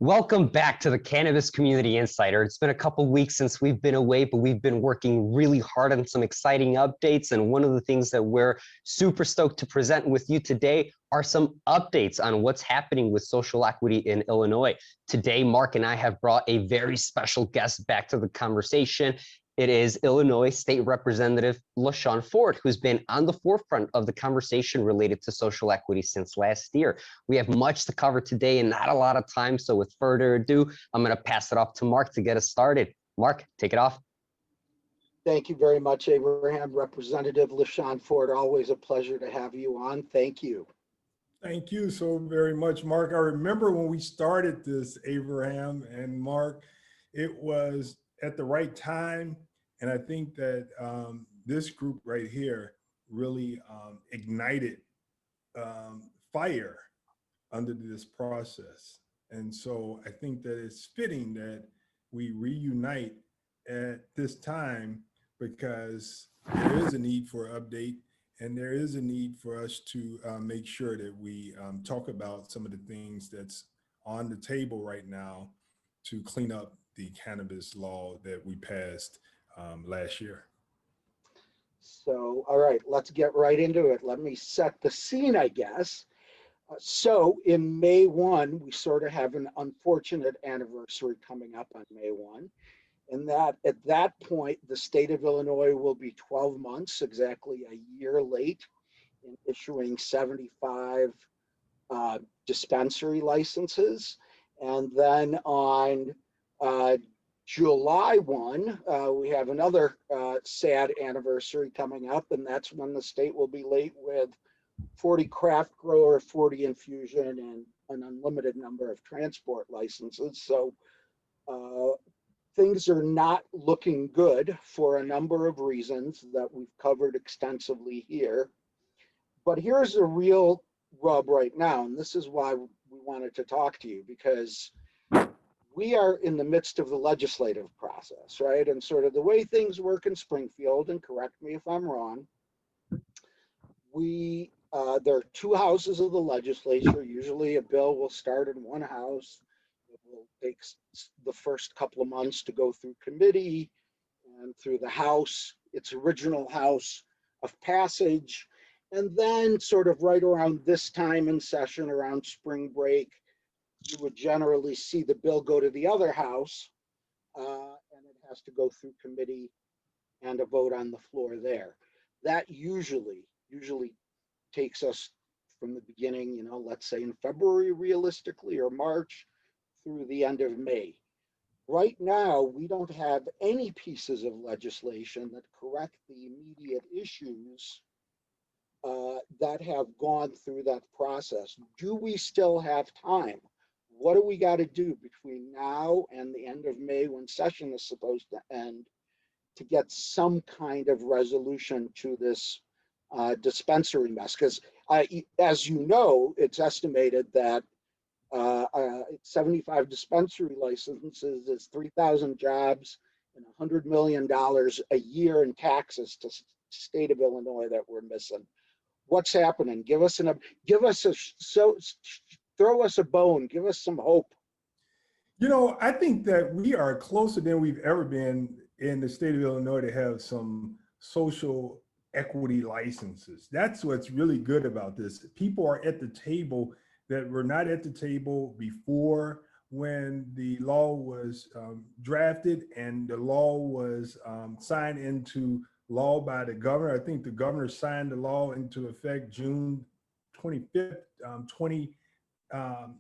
Welcome back to the Cannabis Community Insider. It's been a couple weeks since we've been away, but we've been working really hard on some exciting updates. And one of the things that we're super stoked to present with you today are some updates on what's happening with social equity in Illinois. Today, Mark and I have brought a very special guest back to the conversation. It is Illinois State Representative Lashon Ford, who's been on the forefront of the conversation related to social equity since last year. We have much to cover today and not a lot of time. So with further ado, I'm going to pass it off to Mark to get us started. Mark, take it off. Thank you very much, Abraham. Representative Lashon Ford, always a pleasure to have you on. Thank you. Thank you so very much, Mark. I remember when we started this, Abraham and Mark, it was at the right time. And I think that this group right here really ignited fire under this process. And so I think that it's fitting that we reunite at this time because there is a need for update and there is a need for us to make sure that we talk about some of the things that's on the table right now to clean up the cannabis law that we passed last year. So, all right, let's get right into it. Let me set the scene, I guess. So in May 1, we sort of have an unfortunate anniversary coming up on May 1. And that at that point, the state of Illinois will be 12 months, exactly a year late in issuing 75 dispensary licenses. And then on July 1, we have another sad anniversary coming up, and that's when the state will be late with 40 craft grower, 40 infusion, and an unlimited number of transport licenses. So things are not looking good for a number of reasons that we've covered extensively here. But here's a real rub right now, and this is why we wanted to talk to you, because we are in the midst of the legislative process, right? And sort of the way things work in Springfield, and correct me if I'm wrong, there are two houses of the legislature. Usually a bill will start in one house. It will take the first couple of months to go through committee and through the House, its original House of passage. And then sort of right around this time in session, around spring break, you would generally see the bill go to the other house and it has to go through committee and a vote on the floor there. That usually takes us from the beginning, you know, let's say in February realistically, or March through the end of May. Right now, we don't have any pieces of legislation that correct the immediate issues that have gone through that process. Do we still have time? What do we got to do between now and the end of May, when session is supposed to end, to get some kind of resolution to this dispensary mess? Because as you know, it's estimated that 75 dispensary licenses is 3,000 jobs and $100 million a year in taxes to the state of Illinois that we're missing. What's happening? Throw us a bone, give us some hope. You know, I think that we are closer than we've ever been in the state of Illinois to have some social equity licenses. That's what's really good about this. People are at the table that were not at the table before, when the law was drafted and the law was signed into law by the governor. I think the governor signed the law into effect June 25th,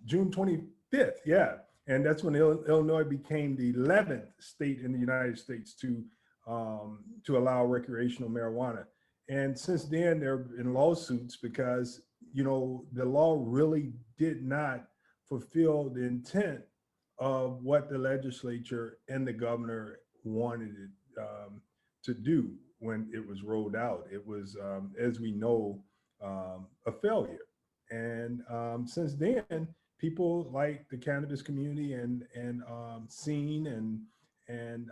June 25th, yeah. And that's when Illinois became the 11th state in the United States to allow recreational marijuana. And since then, there have been lawsuits because, you know, the law really did not fulfill the intent of what the legislature and the governor wanted it to do when it was rolled out. It was, as we know, a failure. And since then, people like the cannabis community and scene and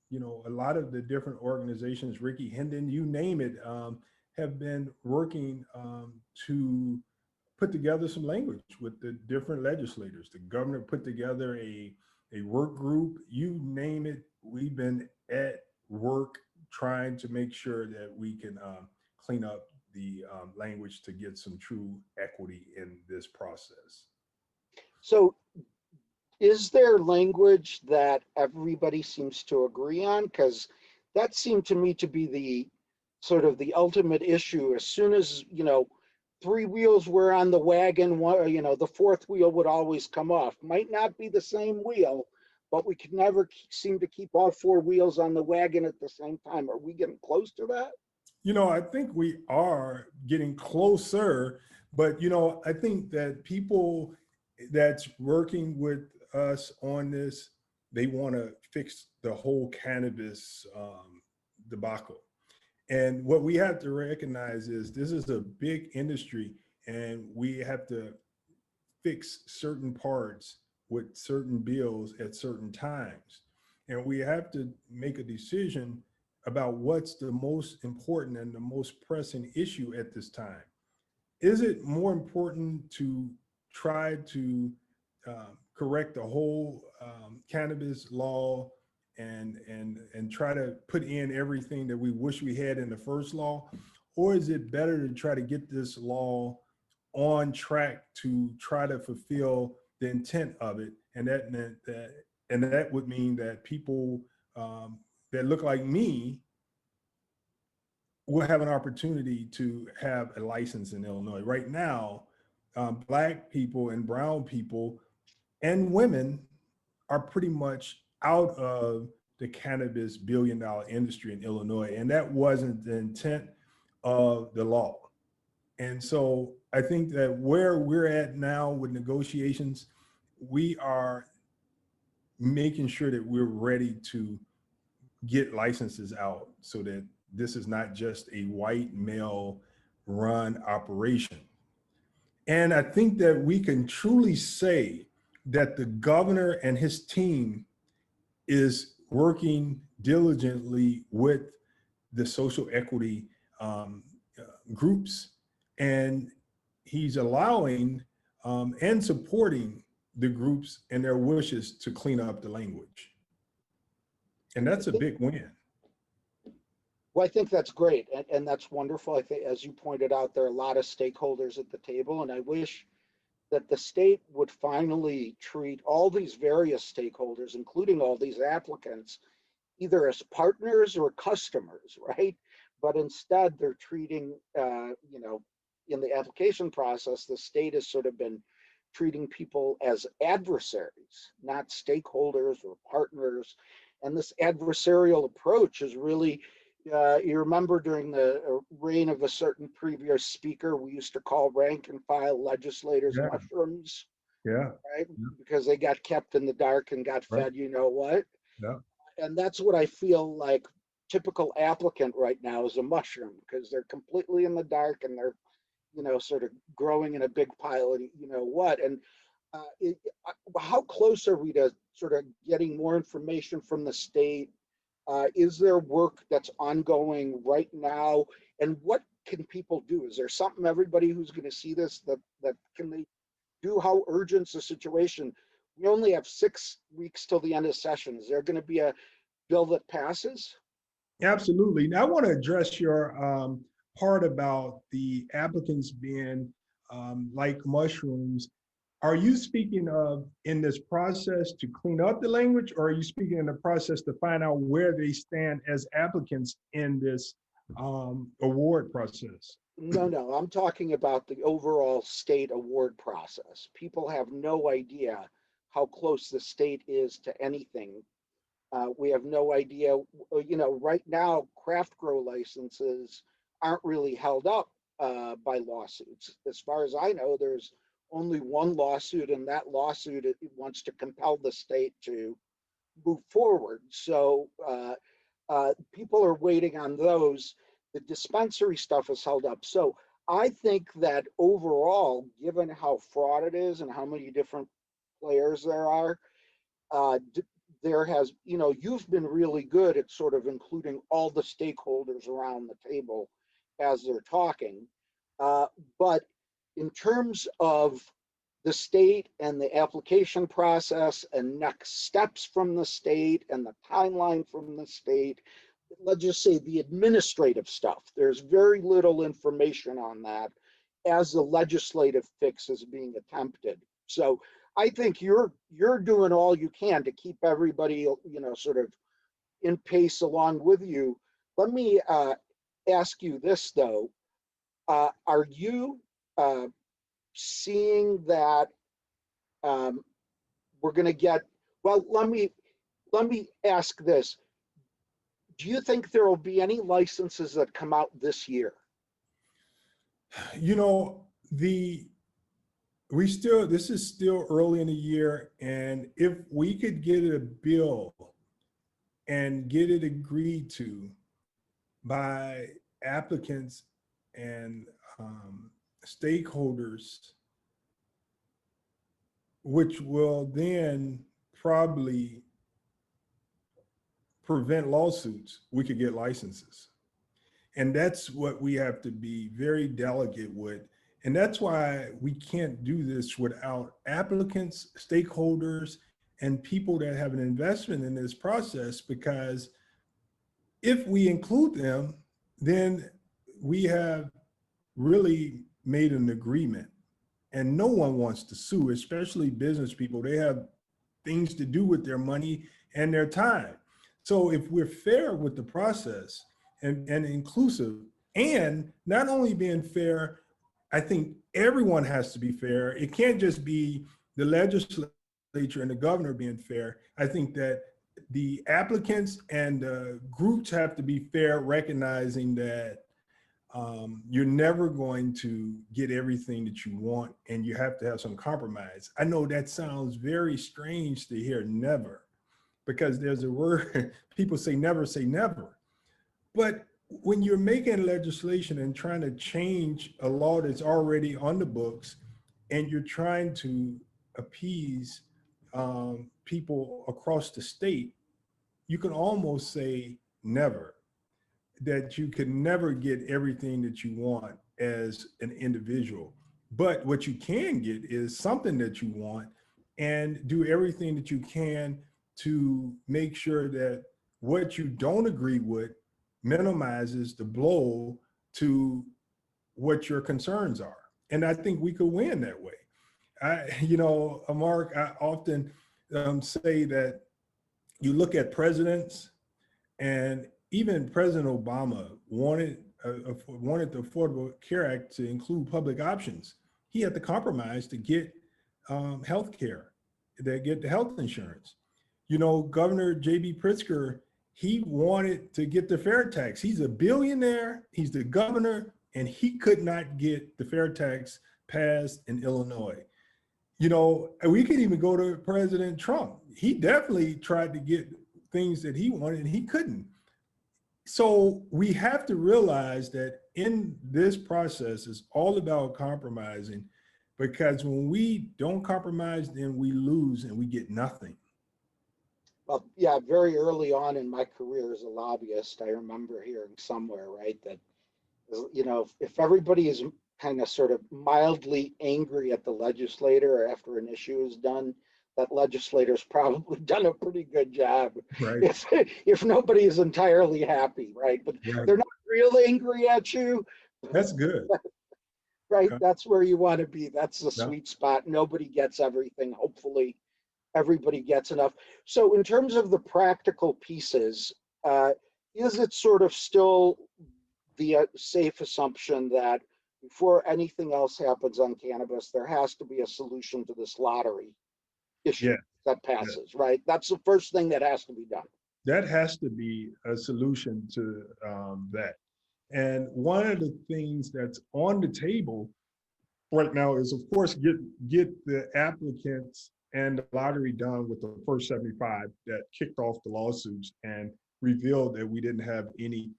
you know, a lot of the different organizations, Ricky Hendon, you name it, have been working to put together some language with the different legislators. The governor put together a work group, you name it. We've been at work trying to make sure that we can clean up the language to get some true equity in this process. So is there language that everybody seems to agree on? Because that seemed to me to be the sort of the ultimate issue. As soon as, you know, three wheels were on the wagon, one, you know, the fourth wheel would always come off. Might not be the same wheel, but we could never seem to keep all four wheels on the wagon at the same time. Are we getting close to that? You know, I think we are getting closer, but, you know, I think that people that's working with us on this, they want to fix the whole cannabis debacle. And what we have to recognize is this is a big industry, and we have to fix certain parts with certain bills at certain times. And we have to make a decision about what's the most important and the most pressing issue at this time. Is it more important to try to correct the whole cannabis law and try to put in everything that we wish we had in the first law? Or is it better to try to get this law on track to try to fulfill the intent of it? And that meant that, and that would mean that people that look like me will have an opportunity to have a license in Illinois. Right now, Black people and brown people and women are pretty much out of the cannabis billion-dollar industry in Illinois. And that wasn't the intent of the law. And so I think that where we're at now with negotiations, we are making sure that we're ready to get licenses out so that this is not just a white male run operation. And I think that we can truly say that the governor and his team is working diligently with the social equity groups, and he's allowing and supporting the groups and their wishes to clean up the language. And that's a big win. Well, I think that's great, and that's wonderful. I think, as you pointed out, there are a lot of stakeholders at the table, and I wish that the state would finally treat all these various stakeholders, including all these applicants, either as partners or customers, right? But instead, they're treating, you know, in the application process, the state has sort of been treating people as adversaries, not stakeholders or partners. And this adversarial approach is really, you remember during the reign of a certain previous speaker, we used to call rank and file legislators mushrooms, Yeah. right? Because they got kept in the dark and got fed, you know what? Yeah. And that's what I feel like typical applicant right now is a mushroom, because they're completely in the dark and they're, you know, sort of growing in a big pile of, you know what? And how close are we to sort of getting more information from the state? Is there work that's ongoing right now? And what can people do? Is there something everybody who's going to see this that can they do? How urgent's the situation? We only have 6 weeks till the end of session. Is there going to be a bill that passes? Absolutely. Now I want to address your part about the applicants being like mushrooms. Are you speaking of in this process to clean up the language, or are you speaking in the process to find out where they stand as applicants in this award process? No, I'm talking about the overall state award process. People have no idea how close the state is to anything. We have no idea, you know, right now, craft grow licenses aren't really held up by lawsuits. As far as I know, there's only one lawsuit, and that lawsuit it wants to compel the state to move forward. So people are waiting on those. The dispensary stuff is held up. So I think that overall, given how fraught it is and how many different players there are, there has, you know, you've been really good at sort of including all the stakeholders around the table as they're talking. But in terms of the state and the application process and next steps from the state and the timeline from the state, let's just say the administrative stuff, there's very little information on that as the legislative fix is being attempted. So I think you're doing all you can to keep everybody, sort of in pace along with you. Let me ask you this though. Are you seeing that we're going to get, well, let me ask this. Do you think there will be any licenses that come out this year? This is still early in the year, and if we could get a bill and get it agreed to by applicants and stakeholders, which will then probably prevent lawsuits, we could get licenses. And that's what we have to be very delicate with. And that's why we can't do this without applicants, stakeholders, and people that have an investment in this process, because if we include them, then we have really made an agreement. And no one wants to sue, especially business people. They have things to do with their money and their time. So if we're fair with the process and inclusive, and not only being fair, I think everyone has to be fair. It can't just be the legislature and the governor being fair. I think that the applicants and the groups have to be fair, recognizing that you're never going to get everything that you want, and you have to have some compromise. I know that sounds very strange to hear, never, because there's a word, people say never. But when you're making legislation and trying to change a law that's already on the books, and you're trying to appease people across the state, you can almost say never, that you can never get everything that you want as an individual. But what you can get is something that you want, and do everything that you can to make sure that what you don't agree with minimizes the blow to what your concerns are. And I think we could win that way. Mark, I often say that you look at presidents, and even President Obama wanted the Affordable Care Act to include public options. He had to compromise to get health care, to get the health insurance. Governor J.B. Pritzker, he wanted to get the fair tax. He's a billionaire, he's the governor, and he could not get the fair tax passed in Illinois. We could even go to President Trump. He definitely tried to get things that he wanted, and he couldn't. So we have to realize that in this process, it's all about compromising, because when we don't compromise, then we lose and we get nothing. Well, yeah, very early on in my career as a lobbyist, I remember hearing somewhere, right, that, if everybody is kind of sort of mildly angry at the legislator after an issue is done, that legislator's probably done a pretty good job. Right. If nobody is entirely happy, right? But Right. They're not real angry at you. That's good. Right, Yeah. That's where you want to be. That's the sweet spot. Nobody gets everything. Hopefully, everybody gets enough. So in terms of the practical pieces, is it sort of still the safe assumption that before anything else happens on cannabis, there has to be a solution to this lottery issue that passes, right? That's the first thing that has to be done. That has to be a solution to that. And one of the things that's on the table right now is, of course, get the applicants and the lottery done with the first 75 that kicked off the lawsuits and revealed that we didn't have any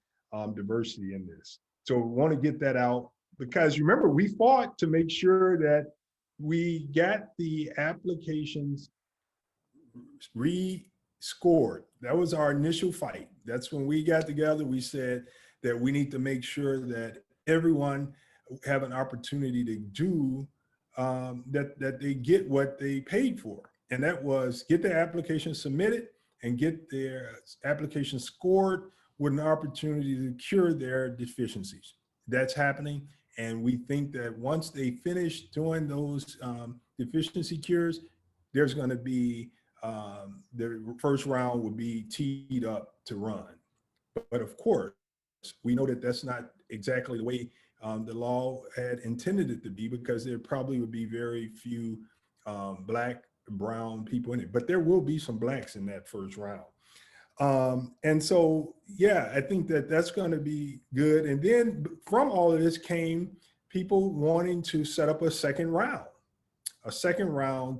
diversity in this. So we want to get that out, because remember, we fought to make sure that we got the applications rescored. That was our initial fight. That's when we got together. We said that we need to make sure that everyone have an opportunity to do that they get what they paid for. And that was get their application submitted and get their application scored with an opportunity to cure their deficiencies. That's happening. And we think that once they finish doing those deficiency cures, there's going to be the first round will be teed up to run. But of course, we know that that's not exactly the way the law had intended it to be, because there probably would be very few Black, brown people in it. But there will be some Blacks in that first round. And so, yeah, I think that that's going to be good. And then from all of this came people wanting to set up a second round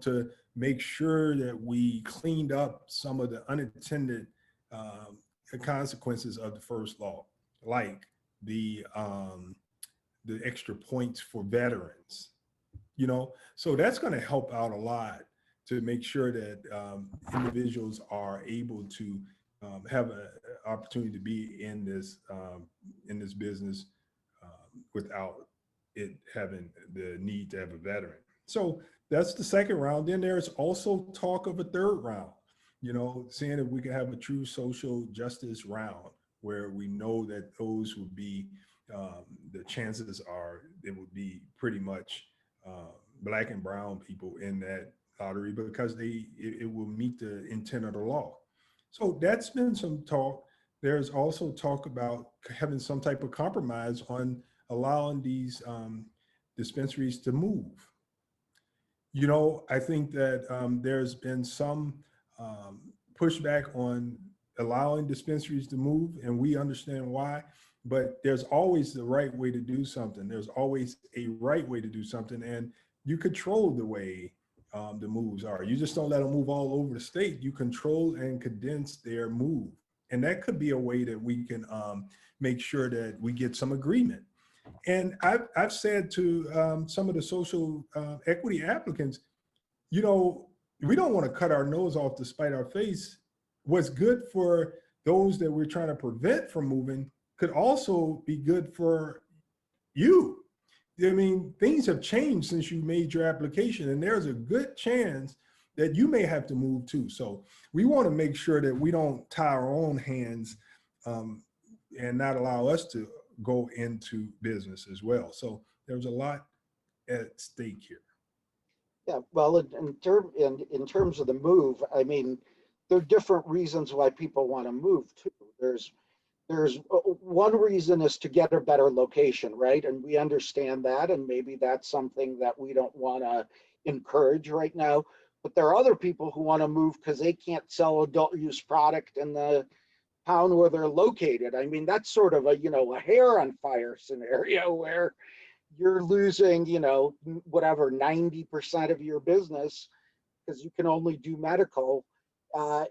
to make sure that we cleaned up some of the unintended consequences of the first law, like the extra points for veterans, you know. So that's going to help out a lot to make sure that individuals are able to have an opportunity to be in this business without it having the need to have a veteran. So that's the second round. Then there's also talk of a third round, you know, seeing if we can have a true social justice round where we know that those would be, the chances are it would be pretty much Black and brown people in that lottery, because it will meet the intent of the law. So that's been some talk. There's also talk about having some type of compromise on allowing these dispensaries to move. You know, I think that there's been some pushback on allowing dispensaries to move, and we understand why, but there's always the right way to do something. There's always a right way to do something, and you control the way the moves are. You just don't let them move all over the state. You control and condense their move. And that could be a way that we can make sure that we get some agreement. And I've said to some of the social equity applicants, you know, we don't want to cut our nose off to spite our face. What's good for those that we're trying to prevent from moving could also be good for you. I mean, things have changed since you made your application, and there's a good chance that you may have to move too. So we want to make sure that we don't tie our own hands and not allow us to go into business as well. So there's a lot at stake here. Yeah, well, in terms of the move, I mean, there are different reasons why people want to move too. There's one reason is to get a better location, right? And we understand that, and maybe that's something that we don't want to encourage right now. But there are other people who want to move because they can't sell adult use product in the town where they're located. I mean, that's sort of a, you know, a hair on fire scenario where you're losing, you know, whatever, 90% of your business because you can only do medical. I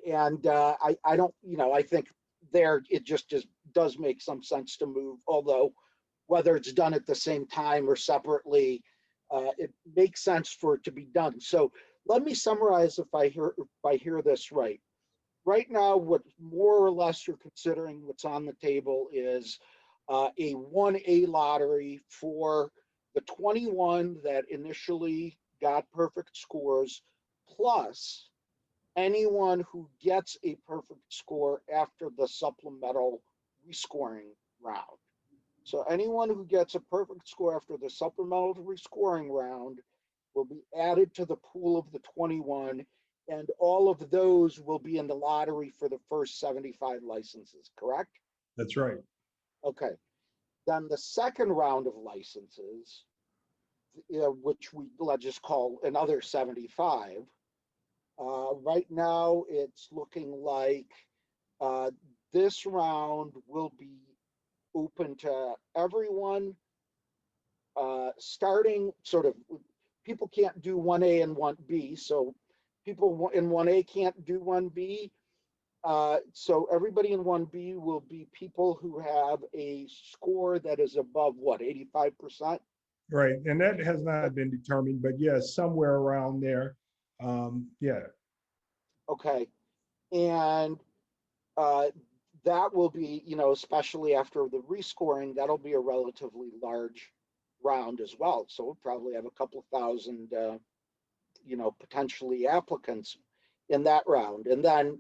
don't, you know, I think there it just does make some sense to move, although whether it's done at the same time or separately, it makes sense for it to be done. So let me summarize if I hear this right. Right now, what more or less you're considering what's on the table is a 1A lottery for the 21 that initially got perfect scores, plus anyone who gets a perfect score after the supplemental rescoring round. So anyone who gets a perfect score after the supplemental rescoring round will be added to the pool of the 21, and all of those will be in the lottery for the first 75 licenses, correct? That's right. Okay. Then the second round of licenses, which let's just call another 75, right now, it's looking like this round will be open to everyone, starting sort of, people can't do 1A and 1B, so people in 1A can't do 1B. So everybody in 1B will be people who have a score that is above what, 85%? Right, and that has not been determined, but yes, somewhere around there. Yeah. Okay, and that will be, you know, especially after the rescoring, that'll be a relatively large round as well. So we'll probably have a couple thousand, potentially applicants in that round. And then,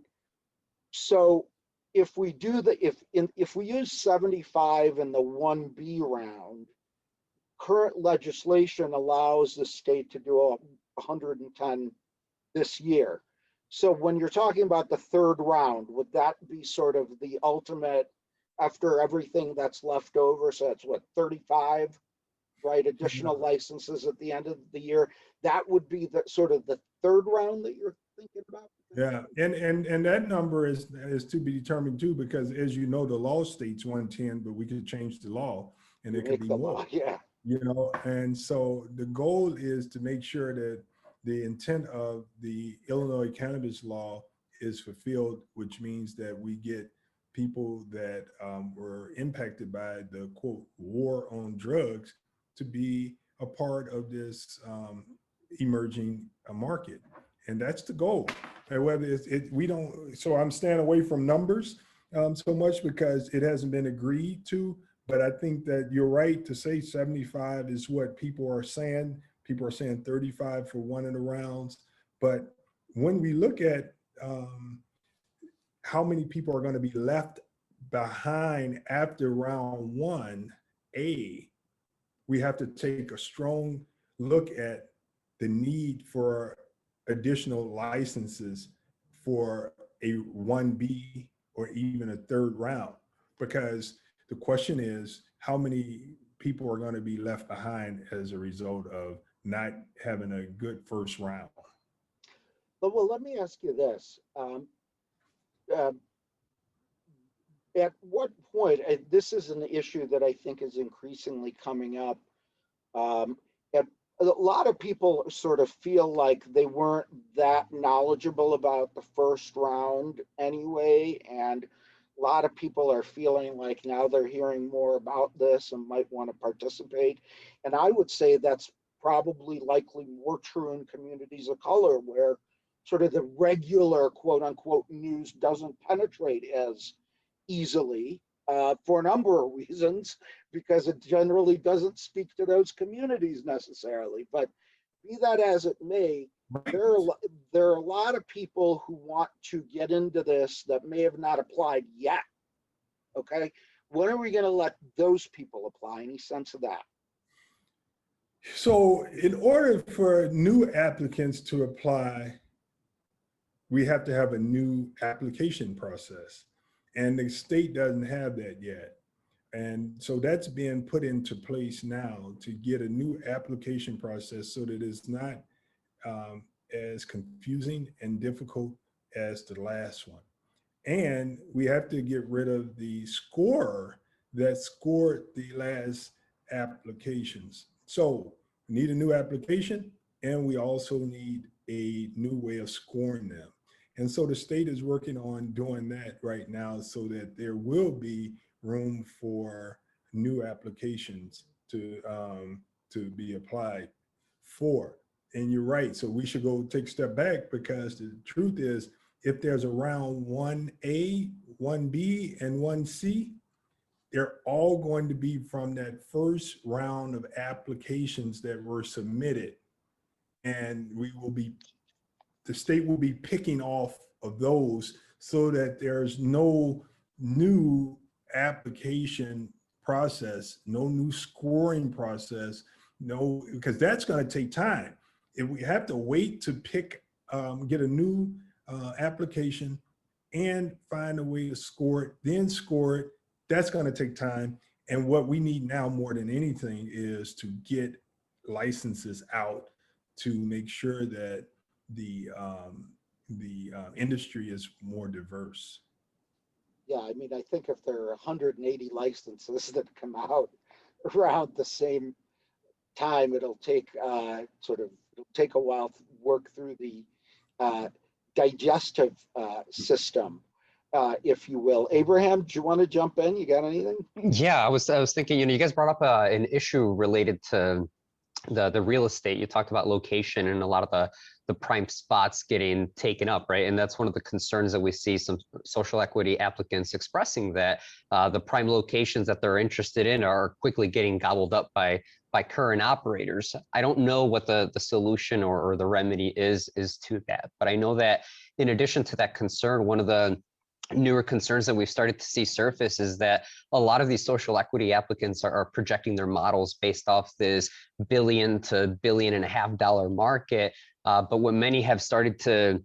so if we do if we use 75 in the 1B round, current legislation allows the state to do 110 this year. So when you're talking about the third round, would that be sort of the ultimate after everything that's left over? So that's what, 35, right? Additional licenses at the end of the year. That would be the sort of the third round that you're thinking about? Yeah, and that number is to be determined too, because as you know, the law states 110, but we could change the law and it could be more. Law, yeah. And so the goal is to make sure that the intent of the Illinois cannabis law is fulfilled, which means that we get people that were impacted by the quote war on drugs to be a part of this emerging market. And that's the goal. And whether so I'm staying away from numbers so much because it hasn't been agreed to, but I think that you're right to say 75 is what people are saying. People are saying 35 for one of the rounds. But when we look at how many people are going to be left behind after round 1A, we have to take a strong look at the need for additional licenses for a 1B or even a third round, because the question is how many people are going to be left behind as a result of not having a good first round. But well, let me ask you this. At what point, this is an issue that I think is increasingly coming up. A lot of people sort of feel like they weren't that knowledgeable about the first round anyway. And a lot of people are feeling like now they're hearing more about this and might want to participate. And I would say that's probably likely more true in communities of color where sort of the regular quote unquote news doesn't penetrate as easily for a number of reasons, because it generally doesn't speak to those communities necessarily. But be that as it may, there are a lot of people who want to get into this that may have not applied yet. Okay, when are we going to let those people apply? Any sense of that? So in order for new applicants to apply, we have to have a new application process. And the state doesn't have that yet. And so that's being put into place now to get a new application process so that it's not as confusing and difficult as the last one. And we have to get rid of the scorer that scored the last applications. So we need a new application, and we also need a new way of scoring them. And so the state is working on doing that right now so that there will be room for new applications to be applied for. And you're right. So we should go take a step back, because the truth is, if there's a round 1A, 1B, and 1C, they're all going to be from that first round of applications that were submitted. And the state will be picking off of those so that there's no new application process, no new scoring process, because that's going to take time. If we have to wait to pick, get a new application and find a way to score it, then score it, that's going to take time. And what we need now more than anything is to get licenses out to make sure that the industry is more diverse. Yeah, I mean, I think if there are 180 licenses that come out around the same time, it'll take it'll take a while to work through the digestive system, if you will. Abraham, do you want to jump in? You got anything? Yeah, I was thinking, you guys brought up an issue related to the real estate. You talked about location and a lot of the prime spots getting taken up, right? And that's one of the concerns that we see some social equity applicants expressing, that the prime locations that they're interested in are quickly getting gobbled up by by current operators. I don't know what the solution or the remedy is to that, but I know that in addition to that concern, one of the newer concerns that we've started to see surface is that a lot of these social equity applicants are projecting their models based off this $1 to $1.5 billion market. But what many have started to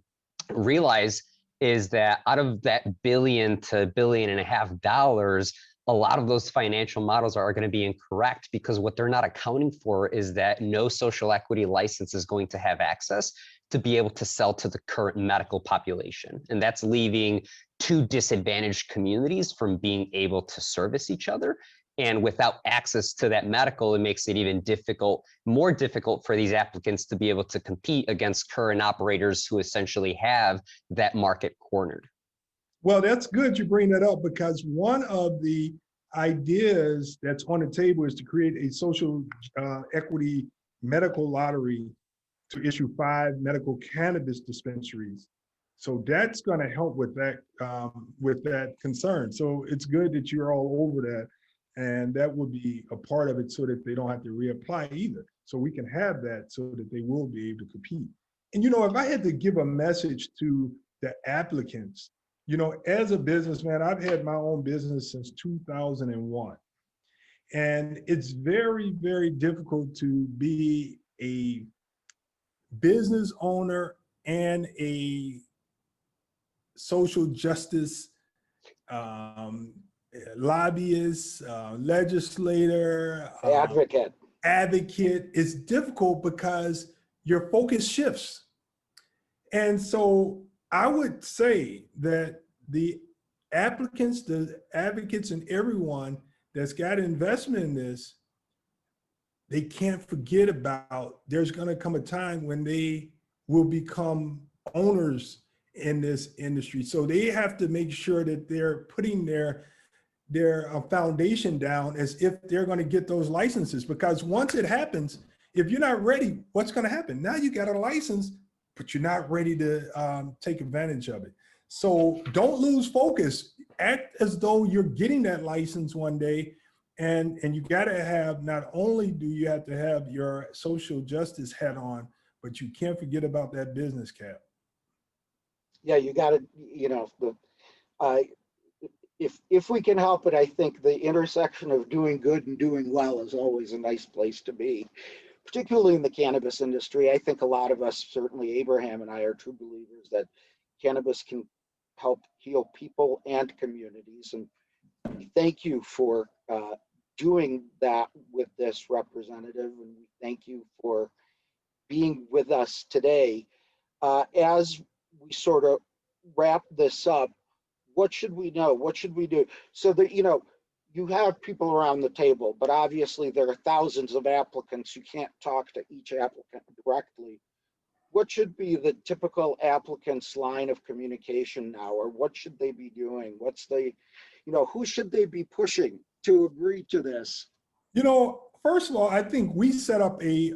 realize is that out of that $1 billion to $1.5 billion, a lot of those financial models are going to be incorrect, because what they're not accounting for is that no social equity license is going to have access to be able to sell to the current medical population. And that's leaving two disadvantaged communities from being able to service each other. And without access to that medical, it makes it even more difficult for these applicants to be able to compete against current operators who essentially have that market cornered. Well, that's good you bring that up, because one of the ideas that's on the table is to create a social equity medical lottery to issue 5 medical cannabis dispensaries. So that's going to help with that concern. So it's good that you're all over that, and that will be a part of it so that they don't have to reapply either. So we can have that so that they will be able to compete. And, you know, if I had to give a message to the applicants, you know, as a businessman, I've had my own business since 2001. And it's very, very difficult to be a business owner and a social justice lobbyist, legislator, advocate. Is difficult because your focus shifts. And so I would say that the applicants, the advocates, and everyone that's got investment in this, they can't forget about there's going to come a time when they will become owners in this industry. So they have to make sure that they're putting their foundation down as if they're going to get those licenses. Because once it happens, if you're not ready, what's going to happen? Now you got a license, but you're not ready to take advantage of it. So don't lose focus. Act as though you're getting that license one day. And you got to have, not only do you have to have your social justice hat on, but you can't forget about that business cap. Yeah, you got to, you know, if we can help it, I think the intersection of doing good and doing well is always a nice place to be, particularly in the cannabis industry. I think a lot of us, certainly Abraham and I, are true believers that cannabis can help heal people and communities. And thank you for doing that with this representative, and we thank you for being with us today. As we sort of wrap this up, what should we know? What should we do? So that, you know, you have people around the table, but obviously there are thousands of applicants. You can't talk to each applicant directly. What should be the typical applicant's line of communication now, or what should they be doing? What's the, you know, who should they be pushing to agree to this? You know, first of all, I think we set up a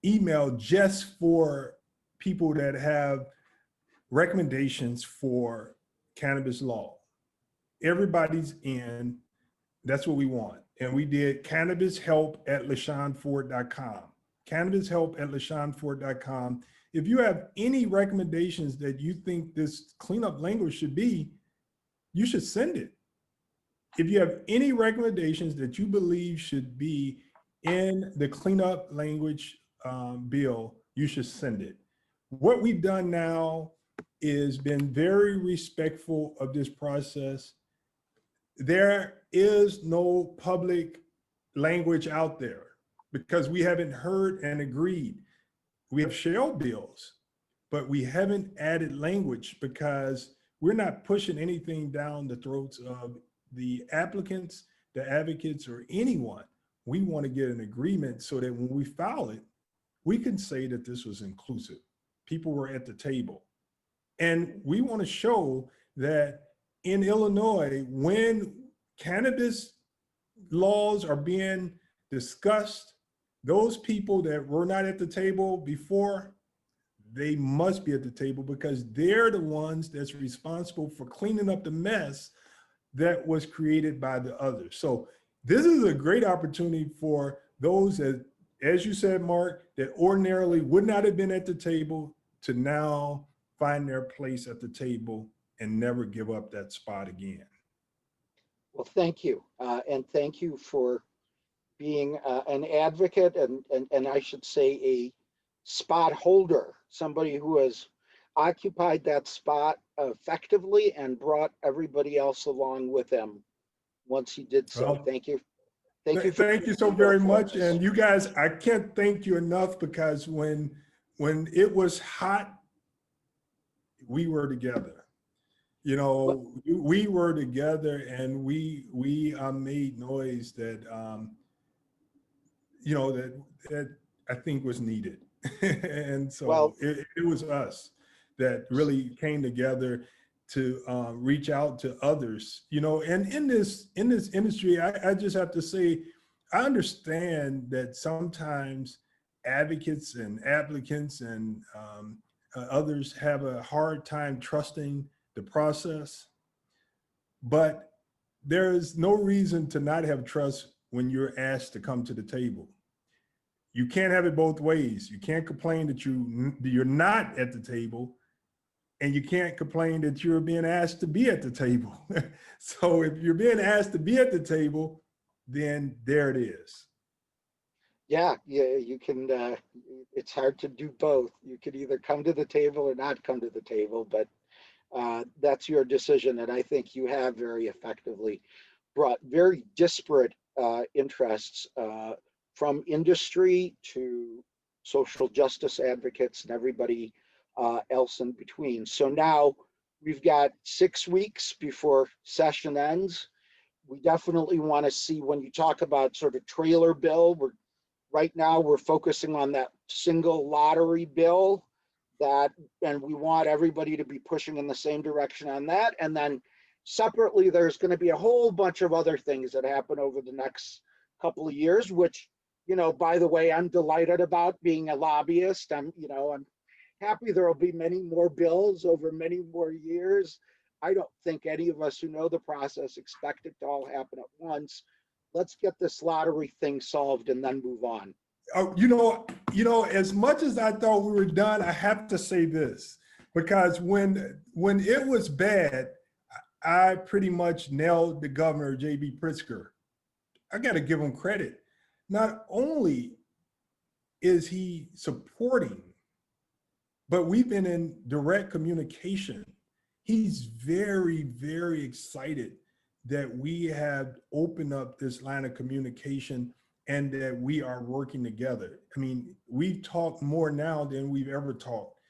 email just for people that have recommendations for cannabis law. Everybody's in. That's what we want. And we did cannabishelp@lashonford.com. cannabishelp@lashonford.com. If you have any recommendations that you think this cleanup language should be, you should send it. If you have any recommendations that you believe should be in the cleanup language bill, you should send it. What we've done now is been very respectful of this process. There is no public language out there because we haven't heard and agreed. We have shell bills, but we haven't added language because we're not pushing anything down the throats of the applicants, the advocates, or anyone. We want to get an agreement so that when we file it, we can say that this was inclusive. People were at the table. And we want to show that in Illinois, when cannabis laws are being discussed, those people that were not at the table before, they must be at the table because they're the ones that's responsible for cleaning up the mess that was created by the others. So this is a great opportunity for those that, as you said, Mark, that ordinarily would not have been at the table to now find their place at the table and never give up that spot again. Well, thank you. And thank you for being an advocate and I should say a spot holder, somebody who has occupied that spot effectively and brought everybody else along with him once he did so. Well, Thank you. Thank you so very much. And you guys, I can't thank you enough, because when it was hot, we were together. You know, we were together, and we made noise that, you know, that I think was needed. And so it was us that really came together to reach out to others, you know. And in this industry, I just have to say, I understand that sometimes advocates and applicants and others have a hard time trusting the process, but there is no reason to not have trust when you're asked to come to the table. You can't have it both ways. You can't complain that you're not at the table, and you can't complain that you're being asked to be at the table. So if you're being asked to be at the table, then there it is. Yeah, you can, it's hard to do both. You could either come to the table or not come to the table, but that's your decision. And I think you have very effectively brought very disparate interests from industry to social justice advocates and everybody else in between. So now we've got 6 weeks before session ends. We definitely want to see, when you talk about sort of trailer bill, right now we're focusing on that single lottery bill, and we want everybody to be pushing in the same direction on that. And then separately, there's going to be a whole bunch of other things that happen over the next couple of years, which, you know, by the way, I'm delighted about. Being a lobbyist, I'm happy there will be many more bills over many more years. I don't think any of us who know the process expect it to all happen at once. Let's get this lottery thing solved and then move on. You know, as much as I thought we were done, I have to say this, because when it was bad, I pretty much nailed the governor, J.B. Pritzker. I got to give him credit. Not only is he supporting, but we've been in direct communication. He's very, very excited that we have opened up this line of communication and that we are working together. I mean, we've talked more now than we've ever talked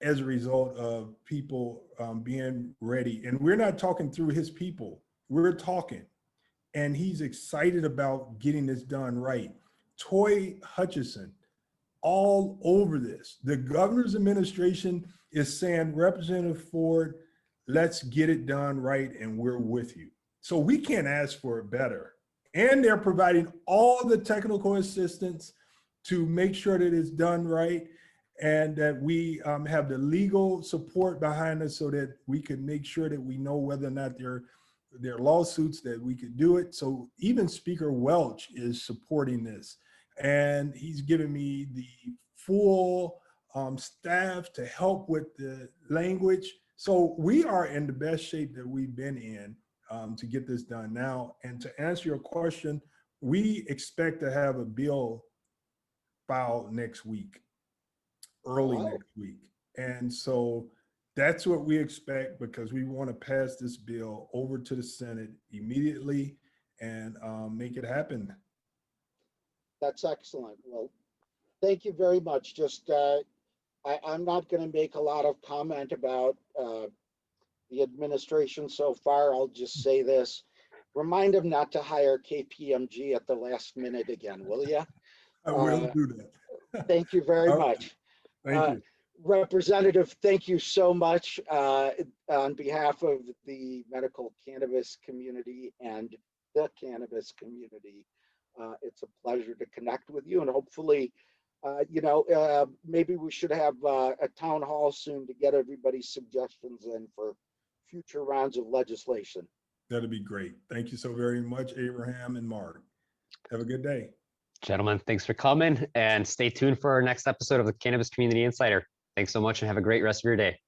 as a result of people being ready. And we're not talking through his people, we're talking. And he's excited about getting this done right. Toy Hutchison, all over this. The governor's administration is saying, Representative Ford, let's get it done right, and we're with you. So we can't ask for it better. And they're providing all the technical assistance to make sure that it's done right, and that we have the legal support behind us so that we can make sure that we know whether or not there are lawsuits, that we could do it. So even Speaker Welch is supporting this. And he's given me the full staff to help with the language. So we are in the best shape that we've been in to get this done now. And to answer your question, we expect to have a bill filed next week, early next week. And so that's what we expect, because we want to pass this bill over to the Senate immediately and make it happen. That's excellent. Well, thank you very much. Just, I'm not going to make a lot of comment about the administration so far. I'll just say this. Remind them not to hire KPMG at the last minute again, will you? I will do that. Thank you very much. Thank you. Representative, thank you so much on behalf of the medical cannabis community and the cannabis community. It's a pleasure to connect with you, and hopefully, you know, maybe we should have a town hall soon to get everybody's suggestions in for future rounds of legislation. That'd be great. Thank you so very much, Abraham and Mark. Have a good day. Gentlemen, thanks for coming, and stay tuned for our next episode of the Cannabis Community Insider. Thanks so much and have a great rest of your day.